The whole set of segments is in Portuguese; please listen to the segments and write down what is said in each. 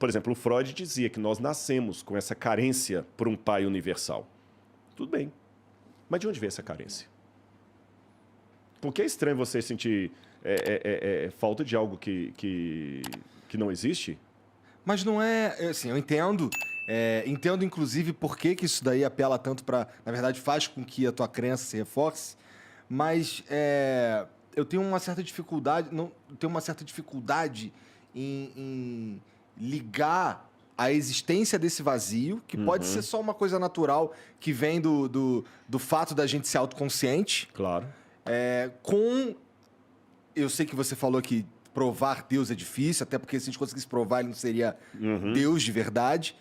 por exemplo, o Freud dizia que nós nascemos com essa carência por um pai universal. Tudo bem. Mas de onde vem essa carência? Porque é estranho você sentir falta de algo que não existe? Mas não é... Assim, eu entendo. Entendo, inclusive, por que isso daí apela tanto para... Na verdade, faz com que a tua crença se reforce. Mas eu tenho uma certa dificuldade... tenho uma certa dificuldade em ligar a existência desse vazio, que pode ser só uma coisa natural que vem do fato da gente ser autoconsciente. Claro. Eu sei que você falou que provar Deus é difícil, até porque se a gente conseguisse provar, ele não seria Deus de verdade.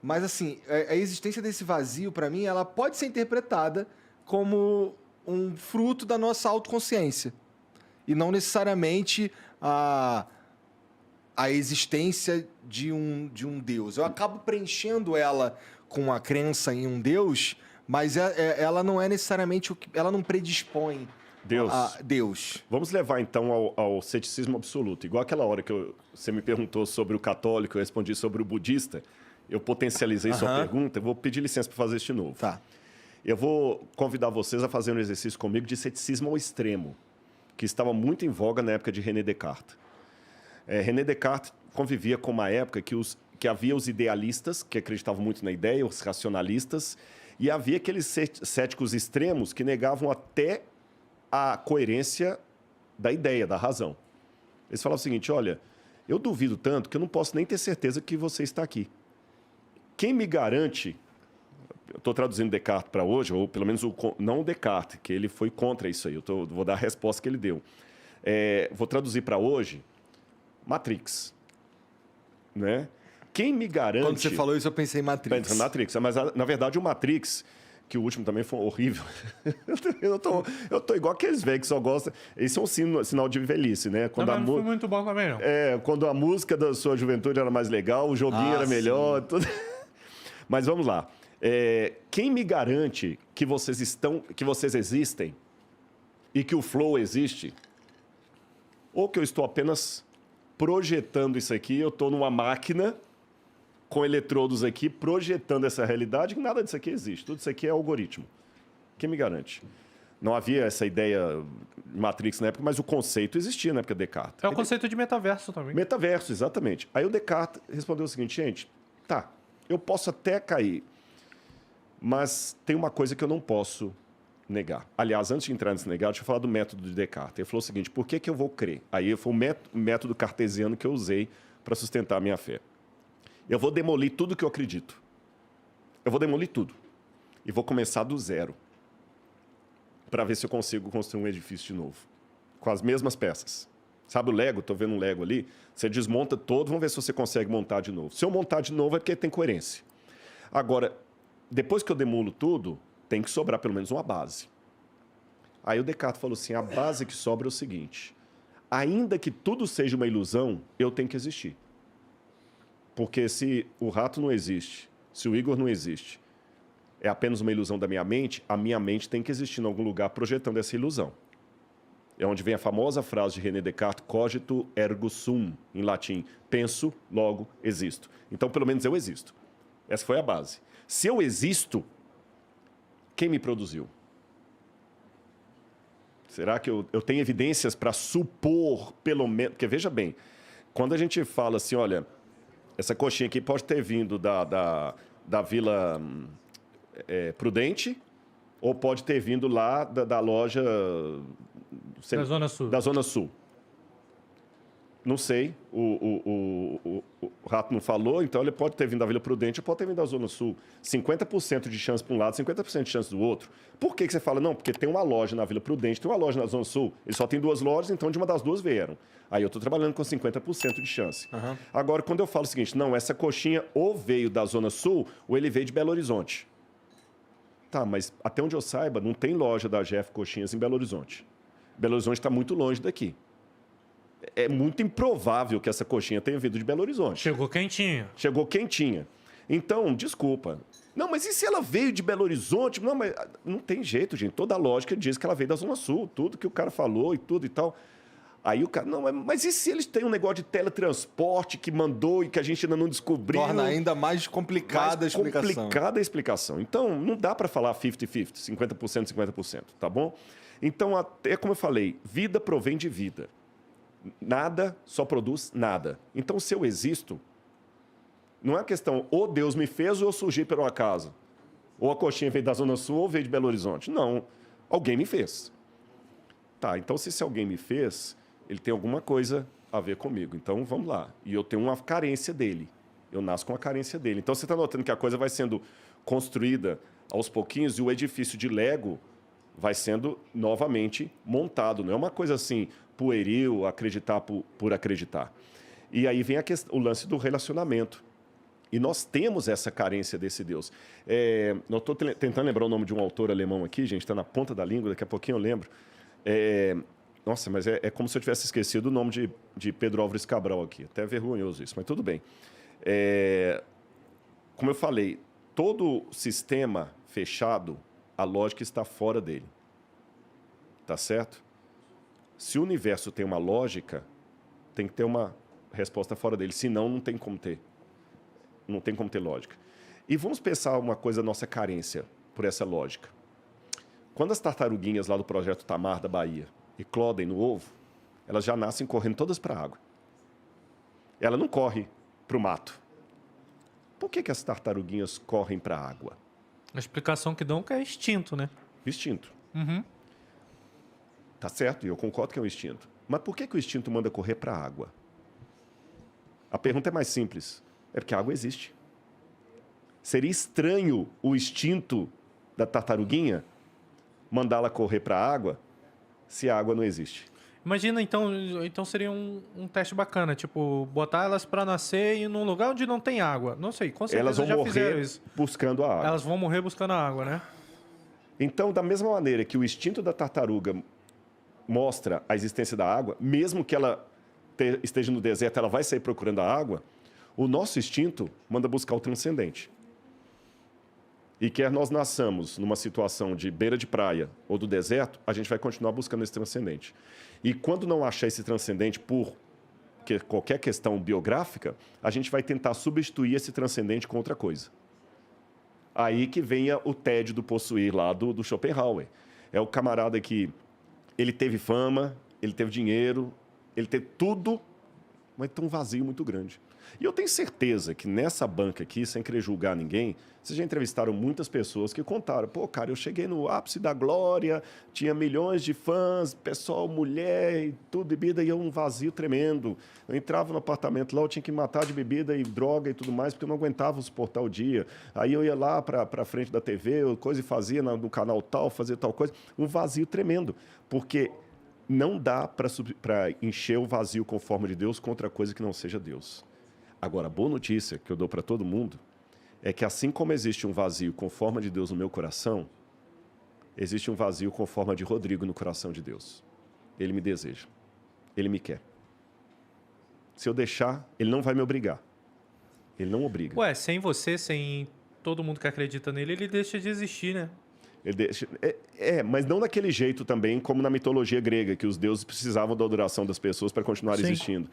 Mas, assim, a existência desse vazio, para mim, ela pode ser interpretada como um fruto da nossa autoconsciência. E não necessariamente a existência de um Deus. Eu acabo preenchendo ela com a crença em um Deus, mas ela não é necessariamente ela não predispõe a Deus. Vamos levar, então, ao ceticismo absoluto. Igual aquela hora que você me perguntou sobre o católico, eu respondi sobre o budista. Eu potencializei sua pergunta. Eu vou pedir licença para fazer isso de novo. Tá. Eu vou convidar vocês a fazer um exercício comigo de ceticismo ao extremo, que estava muito em voga na época de René Descartes. René Descartes convivia com uma época que havia os idealistas, que acreditavam muito na ideia, os racionalistas, e havia aqueles céticos extremos que negavam até a coerência da ideia, da razão. Eles falavam o seguinte: olha, eu duvido tanto que eu não posso nem ter certeza que você está aqui. Quem me garante... Eu estou traduzindo Descartes para hoje, ou pelo menos não o Descartes, que ele foi contra isso aí. Vou dar a resposta que ele deu. Vou traduzir para hoje Matrix. Né? Quem me garante... Quando você falou isso, eu pensei em Matrix. Matrix, mas na verdade o Matrix, que o último também foi horrível. eu tô igual aqueles velhos que só gostam... Isso é um sinal de velhice, né? Não foi muito bom também, não. Quando a música da sua juventude era mais legal, o joguinho era melhor. Tudo... Mas vamos lá. Quem me garante que vocês existem e que o flow existe? Ou que eu estou apenas projetando isso aqui, eu estou numa máquina com eletrodos aqui, projetando essa realidade, que nada disso aqui existe. Tudo isso aqui é algoritmo. Quem me garante? Não havia essa ideia Matrix na época, mas o conceito existia na época de Descartes. É o conceito de metaverso também. Metaverso, exatamente. Aí o Descartes respondeu o seguinte: gente, tá, eu posso até cair, mas tem uma coisa que eu não posso negar. Aliás, antes de entrar nesse negar, deixa eu falar do método de Descartes. Ele falou o seguinte: por que eu vou crer? Aí foi o método cartesiano que eu usei para sustentar a minha fé. Eu vou demolir tudo que eu acredito. Eu vou demolir tudo. E vou começar do zero, para ver se eu consigo construir um edifício de novo, com as mesmas peças. Sabe o Lego? Estou vendo um Lego ali. Você desmonta todo, vamos ver se você consegue montar de novo. Se eu montar de novo é porque tem coerência. Agora, depois que eu demulo tudo, tem que sobrar pelo menos uma base. Aí o Descartes falou assim: a base que sobra é o seguinte: ainda que tudo seja uma ilusão, eu tenho que existir. Porque se o rato não existe, se o Igor não existe, é apenas uma ilusão da minha mente, a minha mente tem que existir em algum lugar projetando essa ilusão. É onde vem a famosa frase de René Descartes: cogito ergo sum, em latim. Penso, logo existo. Então, pelo menos eu existo. Essa foi a base. Se eu existo, quem me produziu? Será que eu tenho evidências para supor, pelo menos... Porque, veja bem, quando a gente fala assim, olha, essa coxinha aqui pode ter vindo da Vila Prudente, ou pode ter vindo lá da loja... Da Zona Sul. Da Zona Sul. Não sei, o rato não falou, então ele pode ter vindo da Vila Prudente ou pode ter vindo da Zona Sul. 50% de chance para um lado, 50% de chance do outro. Por que você fala? Não, porque tem uma loja na Vila Prudente, tem uma loja na Zona Sul. Ele só tem 2 lojas, então de uma das 2 vieram. Aí eu estou trabalhando com 50% de chance. Uhum. Agora, quando eu falo o seguinte: não, essa coxinha ou veio da Zona Sul ou ele veio de Belo Horizonte. Tá, mas até onde eu saiba, não tem loja da Jeff Coxinhas em Belo Horizonte. Belo Horizonte está muito longe daqui. É muito improvável que essa coxinha tenha vindo de Belo Horizonte. Chegou quentinha. Chegou quentinha. Então, desculpa. Não, mas e se ela veio de Belo Horizonte? Não, mas não tem jeito, gente. Toda a lógica diz que ela veio da Zona Sul. Tudo que o cara falou e tudo e tal. Aí o cara, não, mas e se eles têm um negócio de teletransporte que mandou e que a gente ainda não descobriu? Torna ainda mais complicada a explicação. Complicada a explicação. Então, não dá para falar 50-50, 50%, 50%, tá bom? Então, é como eu falei, vida provém de vida. Nada só produz nada. Então, se eu existo, não é a questão, ou Deus me fez ou eu surgi por um acaso. Ou a coxinha veio da Zona Sul ou veio de Belo Horizonte. Não, alguém me fez. Tá, então se esse alguém me fez, ele tem alguma coisa a ver comigo. Então, vamos lá. E eu tenho uma carência dele. Eu nasço com a carência dele. Então, você está notando que a coisa vai sendo construída aos pouquinhos e o edifício de Lego vai sendo novamente montado. Não é uma coisa assim, pueril, acreditar por acreditar. E aí vem o lance do relacionamento. E nós temos essa carência desse Deus. Eu estou tentando lembrar o nome de um autor alemão aqui, gente, está na ponta da língua, daqui a pouquinho eu lembro. Nossa, mas é como se eu tivesse esquecido o nome de Pedro Álvares Cabral aqui. Até é vergonhoso isso, mas tudo bem. Como eu falei, todo sistema fechado, a lógica está fora dele. Tá certo? Se o universo tem uma lógica, tem que ter uma resposta fora dele. Senão, não tem como ter. Não tem como ter lógica. E vamos pensar uma coisa, nossa carência por essa lógica. Quando as tartaruguinhas lá do Projeto Tamar da Bahia eclodem no ovo, elas já nascem correndo todas para a água. Ela não corre para o mato. Por que as tartaruguinhas correm para a água? A explicação que dão é que é instinto, né? Instinto. Uhum. Tá certo, e eu concordo que é um instinto. Mas por que o instinto manda correr para a água? A pergunta é mais simples. É porque a água existe. Seria estranho o instinto da tartaruguinha mandá-la correr para a água se a água não existe. Imagina, então seria um teste bacana, tipo, botar elas para nascer e num lugar onde não tem água. Não sei, com certeza elas vão já fizeram morrer isso. buscando a água. Elas vão morrer buscando a água, né? Então, da mesma maneira que o instinto da tartaruga mostra a existência da água, mesmo que ela esteja no deserto, ela vai sair procurando a água, o nosso instinto manda buscar o transcendente. E quer nós nasçamos numa situação de beira de praia ou do deserto, a gente vai continuar buscando esse transcendente. E quando não achar esse transcendente por qualquer questão biográfica, a gente vai tentar substituir esse transcendente com outra coisa. Aí que venha o tédio do possuir lá do Schopenhauer. É o camarada que ele teve fama, ele teve dinheiro, ele teve tudo, mas tem um vazio muito grande. E eu tenho certeza que nessa banca aqui, sem querer julgar ninguém, vocês já entrevistaram muitas pessoas que contaram, pô, cara, eu cheguei no ápice da glória, tinha milhões de fãs, pessoal, mulher e tudo, bebida, e um vazio tremendo. Eu entrava no apartamento lá, eu tinha que matar de bebida e droga e tudo mais, porque eu não aguentava suportar o dia. Aí eu ia lá para frente da TV, coisa e fazia no canal tal, fazia tal coisa. Um vazio tremendo, porque não dá para encher o vazio com forma de Deus com outra coisa que não seja Deus. Agora, a boa notícia que eu dou para todo mundo é que assim como existe um vazio com forma de Deus no meu coração, existe um vazio com forma de Rodrigo no coração de Deus. Ele me deseja. Ele me quer. Se eu deixar, ele não vai me obrigar. Ele não obriga. Ué, sem você, sem todo mundo que acredita nele, ele deixa de existir, né? Ele deixa, mas não daquele jeito também, como na mitologia grega, que os deuses precisavam da adoração das pessoas para continuar existindo.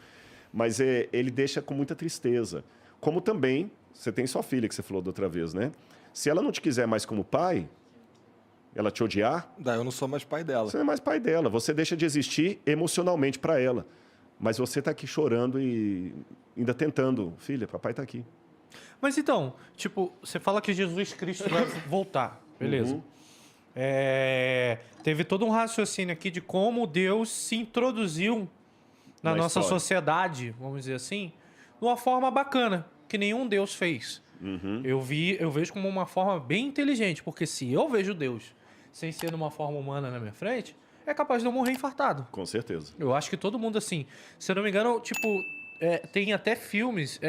Mas ele deixa com muita tristeza. Como também, você tem sua filha, que você falou da outra vez, né? Se ela não te quiser mais como pai, ela te odiar... Eu não sou mais pai dela. Você não é mais pai dela. Você deixa de existir emocionalmente para ela. Mas você está aqui chorando e ainda tentando. Filha, papai está aqui. Mas então, tipo, você fala que Jesus Cristo vai voltar. Beleza. Uhum. Teve todo um raciocínio aqui de como Deus se introduziu na nossa sociedade, vamos dizer assim, de uma forma bacana, que nenhum Deus fez. Uhum. Eu vejo como uma forma bem inteligente, porque se eu vejo Deus sem ser numa forma humana na minha frente, é capaz de eu morrer infartado. Com certeza. Eu acho que todo mundo assim, se eu não me engano, tipo, tem até filmes,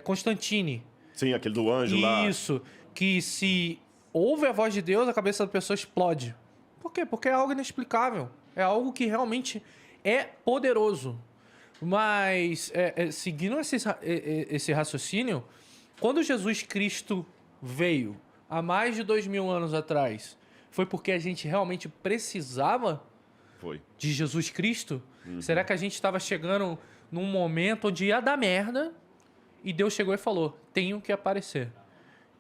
Constantine. Sim, aquele do anjo lá. Isso, que se ouve a voz de Deus, a cabeça da pessoa explode. Por quê? Porque é algo inexplicável. É algo que realmente é poderoso. Mas, seguindo esse raciocínio, quando Jesus Cristo veio, há mais de 2000 anos atrás, foi porque a gente realmente precisava Foi. de Jesus Cristo? Será que a gente estava chegando num momento onde ia dar merda e Deus chegou e falou, tenho que aparecer.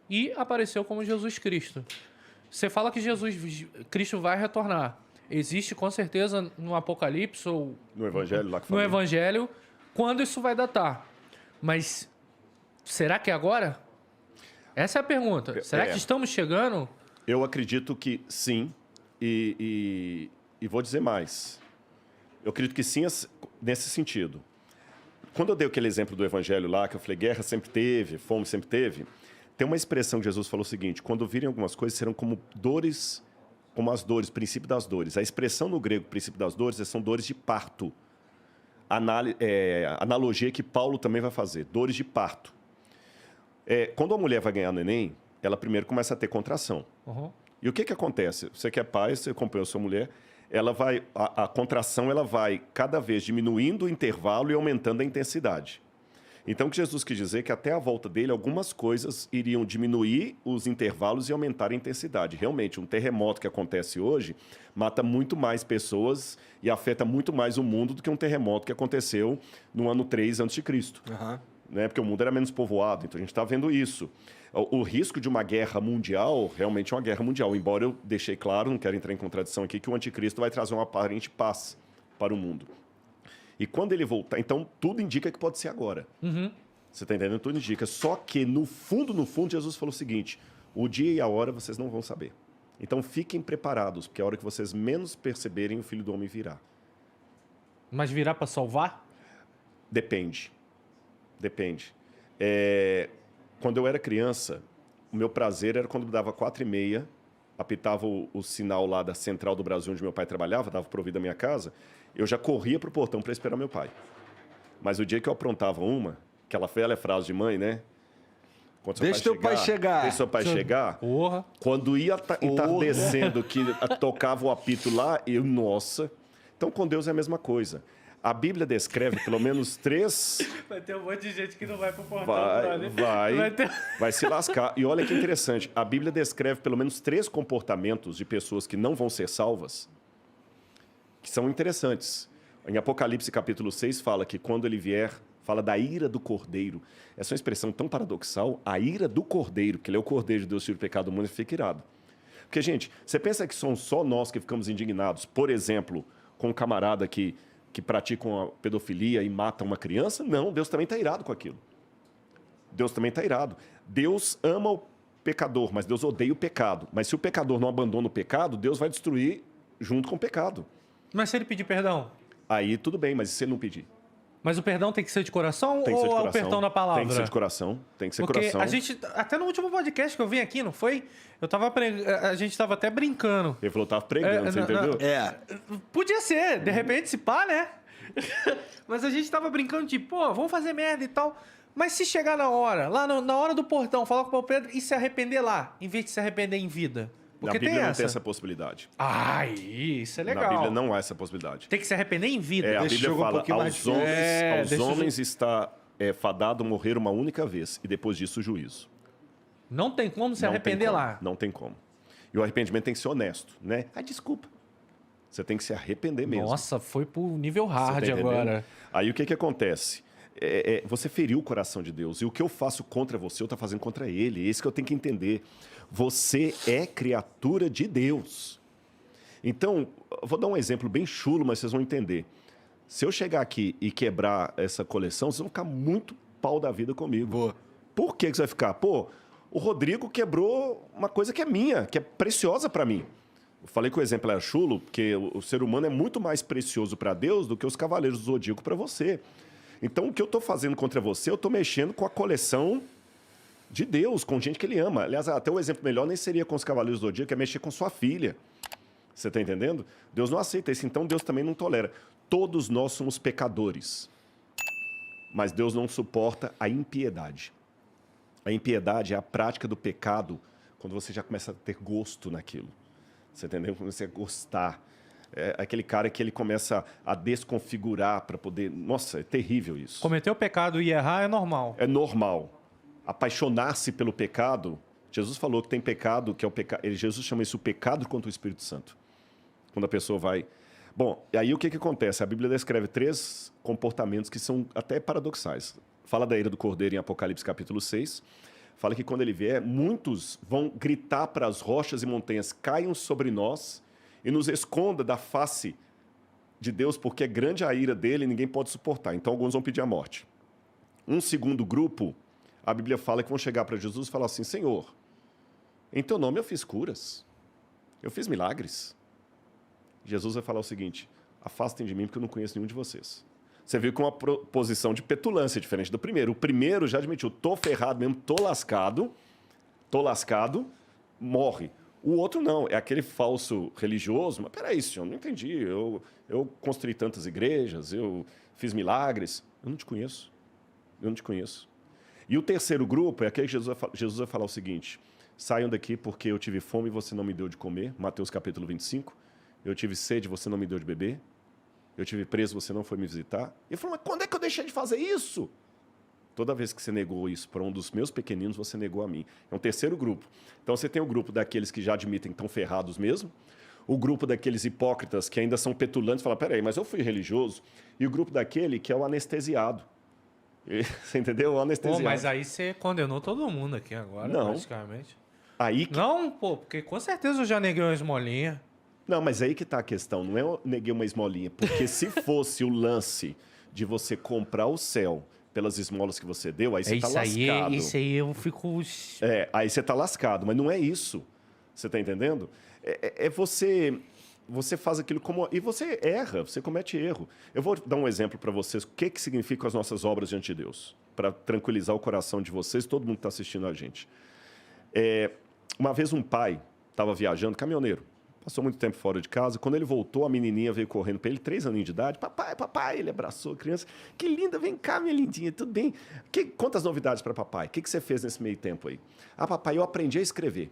E apareceu como Jesus Cristo. Você fala que Cristo vai retornar. Existe com certeza no Apocalipse ou No Evangelho lá que no falei. Evangelho quando isso vai datar. Mas será que é agora? Essa é a pergunta. Será que estamos chegando? Eu acredito que sim. E vou dizer mais. Eu acredito que sim nesse sentido. Quando eu dei aquele exemplo do Evangelho lá, que eu falei, guerra sempre teve, fome sempre teve, tem uma expressão que Jesus falou o seguinte, quando virem algumas coisas, serão como dores, como as dores, princípio das dores. A expressão no grego, princípio das dores, são dores de parto. Analogia que Paulo também vai fazer, dores de parto. Quando a mulher vai ganhar neném, ela primeiro começa a ter contração. Uhum. E o que acontece? Você que é pai, você acompanhou sua mulher, a contração ela vai cada vez diminuindo o intervalo e aumentando a intensidade. Então, o que Jesus quis dizer é que até a volta dele, algumas coisas iriam diminuir os intervalos e aumentar a intensidade. Realmente, um terremoto que acontece hoje mata muito mais pessoas e afeta muito mais o mundo do que um terremoto que aconteceu no ano 3 a.C. Aham. Né? Porque o mundo era menos povoado, então a gente está vendo isso. O risco de uma guerra mundial, realmente é uma guerra mundial, embora eu deixei claro, não quero entrar em contradição aqui, que o anticristo vai trazer uma aparente paz para o mundo. E quando ele voltar, então tudo indica que pode ser agora. Uhum. Você está entendendo? Tudo indica. Só que no fundo, Jesus falou o seguinte, o dia e a hora vocês não vão saber. Então fiquem preparados, porque a hora que vocês menos perceberem, o Filho do Homem virá. Mas virá para salvar? Depende. Quando eu era criança, o meu prazer era quando dava 4h30, apitava o sinal lá da Central do Brasil, onde meu pai trabalhava, dava para ouvir da minha casa, eu já corria pro portão para esperar meu pai. Mas o dia que eu aprontava aquela velha frase de mãe, né? Quando seu Deixa teu pai chegar. Deixa seu pai chegar. Porra. Quando ia entardecendo, que tocava o apito lá, nossa. Então, com Deus é a mesma coisa. A Bíblia descreve pelo menos 3... Vai ter um monte de gente que não vai pro portão, brother. Vai se lascar. E olha que interessante, a Bíblia descreve pelo menos 3 comportamentos de pessoas que não vão ser salvas, que são interessantes. Em Apocalipse capítulo 6 fala que quando ele vier, fala da ira do Cordeiro. Essa é uma expressão tão paradoxal, a ira do Cordeiro, que ele é o Cordeiro de Deus, tira o pecado do mundo e fica irado. Porque, gente, você pensa que somos só nós que ficamos indignados, por exemplo, com um camarada que praticam a pedofilia e matam uma criança? Não, Deus também está irado com aquilo. Deus também está irado. Deus ama o pecador, mas Deus odeia o pecado. Mas se o pecador não abandona o pecado, Deus vai destruir junto com o pecado. Mas se ele pedir perdão? Aí tudo bem, mas e se ele não pedir? Mas o perdão tem que ser de coração Tem que ser de ou é coração. o perdão da palavra? Tem que ser de coração. Tem que ser Porque coração. a gente, até no último podcast que eu vim aqui, não foi? A gente tava até brincando. Ele falou, tava pregando, você entendeu? Podia ser, de repente, se pá, né? Mas a gente tava brincando de, pô, vamos fazer merda e tal. Mas se chegar na hora, lá na hora do portão, falar com o Pedro e se arrepender lá, em vez de se arrepender em vida. Porque Na Bíblia tem não essa. tem essa possibilidade. Ai, isso é legal. Na Bíblia não há essa possibilidade. Tem que se arrepender em vida. A Deixa Bíblia eu jogar um fala, pouquinho mais aos difícil. homens está fadado morrer uma única vez, e depois disso o juízo. Não tem como se Não arrepender tem como, lá. Não tem como. E o arrependimento tem que ser honesto, né? Desculpa. Você tem que se arrepender mesmo. Nossa, foi pro nível Você hard tá entendendo? agora. Aí o que acontece? Você feriu o coração de Deus. E o que eu faço contra você, eu estou fazendo contra ele. É isso que eu tenho que entender. Você é criatura de Deus. Então, eu vou dar um exemplo bem chulo, mas vocês vão entender. Se eu chegar aqui e quebrar essa coleção, vocês vão ficar muito pau da vida comigo. Boa. Por que você vai ficar? Pô, o Rodrigo quebrou uma coisa que é minha, que é preciosa para mim. Eu falei que o exemplo era chulo, porque o ser humano é muito mais precioso para Deus do que os cavaleiros do Zodíaco para você. Então, o que eu estou fazendo contra você, eu estou mexendo com a coleção de Deus, com gente que ele ama. Aliás, até o exemplo melhor nem seria com os cavaleiros do Zodíaco, é mexer com sua filha. Você está entendendo? Deus não aceita isso, então Deus também não tolera. Todos nós somos pecadores, mas Deus não suporta a impiedade. A impiedade é a prática do pecado quando você já começa a ter gosto naquilo. Você entendeu? Quando você gostar. É aquele cara que ele começa a desconfigurar para poder... Nossa, é terrível isso. Cometer o pecado e errar é normal. É normal. Apaixonar-se pelo pecado... Jesus falou que tem pecado, que é o pecado... Jesus chama isso o pecado contra o Espírito Santo. Quando a pessoa vai... Bom, e aí o que, que acontece? A Bíblia descreve 3 comportamentos que são até paradoxais. Fala da ira do Cordeiro em Apocalipse capítulo 6. Fala que quando ele vier, muitos vão gritar para as rochas e montanhas, caiam sobre nós e nos esconda da face de Deus, porque é grande a ira dele e ninguém pode suportar. Então alguns vão pedir a morte. Um segundo grupo, a Bíblia fala que vão chegar para Jesus e falar assim, Senhor, em teu nome eu fiz curas, eu fiz milagres. Jesus vai falar o seguinte, afastem de mim porque eu não conheço nenhum de vocês. Você viu com uma posição de petulância diferente do primeiro. O primeiro já admitiu, tô ferrado mesmo, tô lascado, morre. O outro não, é aquele falso religioso, mas peraí, senhor, não entendi, eu construí tantas igrejas, eu fiz milagres, eu não te conheço. E o terceiro grupo é aquele que Jesus vai falar o seguinte, saiam daqui porque eu tive fome e você não me deu de comer, Mateus capítulo 25, eu tive sede e você não me deu de beber, eu tive preso, você não foi me visitar. E ele falou, mas quando é que eu deixei de fazer isso? Toda vez que você negou isso para um dos meus pequeninos, você negou a mim. É um terceiro grupo. Então você tem o grupo daqueles que já admitem que estão ferrados mesmo, o grupo daqueles hipócritas que ainda são petulantes e falam, peraí, mas eu fui religioso, e o grupo daquele que é o anestesiado. Você entendeu? O anestesiado. Pô, mas aí você condenou todo mundo aqui agora, Não. praticamente. Aí que... Não, pô, porque com certeza eu já neguei uma esmolinha. Não, mas aí que está a questão. Não é eu neguei uma esmolinha. Porque se fosse o lance de você comprar o céu pelas esmolas que você deu, aí você está lascado. Isso aí eu fico... Aí você está lascado. Mas não é isso. Você está entendendo? É você... Você faz aquilo como... E você erra, você comete erro. Eu vou dar um exemplo para vocês. O que significam as nossas obras diante de Deus? Para tranquilizar o coração de vocês, todo mundo que está assistindo a gente. Uma vez um pai estava viajando, caminhoneiro. Passou muito tempo fora de casa. Quando ele voltou, a menininha veio correndo para ele, 3 aninhos de idade. Papai, papai. Ele abraçou a criança. Que linda, vem cá, minha lindinha, tudo bem? Quantas novidades para papai? O que você fez nesse meio tempo aí? Ah, papai, eu aprendi a escrever.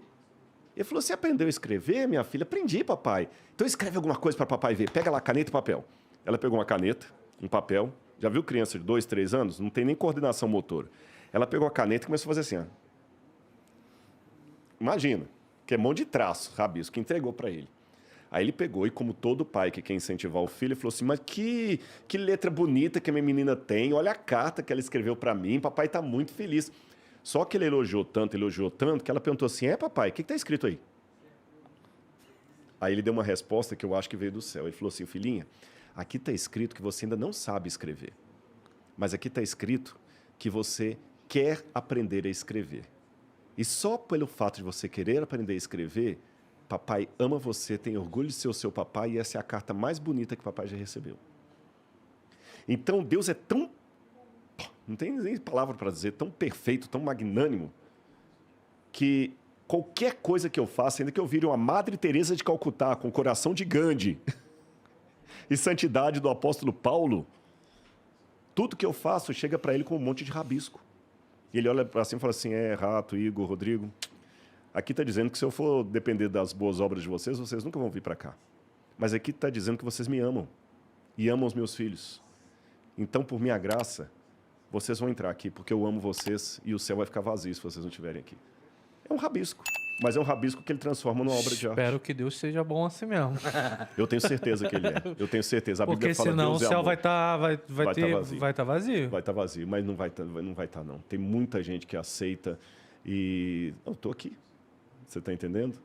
Ele falou, você aprendeu a escrever, minha filha? Aprendi, papai. Então escreve alguma coisa para papai ver. Pega lá caneta e papel. Ela pegou uma caneta, um papel. Já viu criança de 2, 3 anos? Não tem nem coordenação motora. Ela pegou a caneta e começou a fazer assim, ó. Imagina, que é mão de traço, rabisco, que entregou para ele. Aí ele pegou e, como todo pai que quer incentivar o filho, ele falou assim, mas que letra bonita que a minha menina tem, olha a carta que ela escreveu para mim, papai está muito feliz. Só que ele elogiou tanto, que ela perguntou assim, papai, o que está escrito aí? Aí ele deu uma resposta que eu acho que veio do céu. Ele falou assim, filhinha, aqui está escrito que você ainda não sabe escrever, mas aqui está escrito que você quer aprender a escrever. E só pelo fato de você querer aprender a escrever, papai ama você, tem orgulho de ser o seu papai e essa é a carta mais bonita que papai já recebeu. Então Deus é tão, não tem nem palavra para dizer, tão perfeito, tão magnânimo, que qualquer coisa que eu faça, ainda que eu vire uma Madre Teresa de Calcutá, com o coração de Gandhi e santidade do apóstolo Paulo, tudo que eu faço chega para ele com um monte de rabisco. E ele olha para cima e fala assim, Rato, Igor, Rodrigo, aqui está dizendo que se eu for depender das boas obras de vocês, vocês nunca vão vir para cá. Mas aqui está dizendo que vocês me amam e amam os meus filhos. Então, por minha graça, vocês vão entrar aqui, porque eu amo vocês e o céu vai ficar vazio se vocês não estiverem aqui. É um rabisco, mas é um rabisco que ele transforma numa obra de arte. Espero que Deus seja bom assim mesmo. Eu tenho certeza que ele é. Eu tenho certeza. A Bíblia Porque fala, senão o Deus é céu amor. vai estar vazio. vai tá vazio. Vai estar vazio, mas não vai estar, não. Tem muita gente que aceita e... Eu estou aqui. Você está entendendo?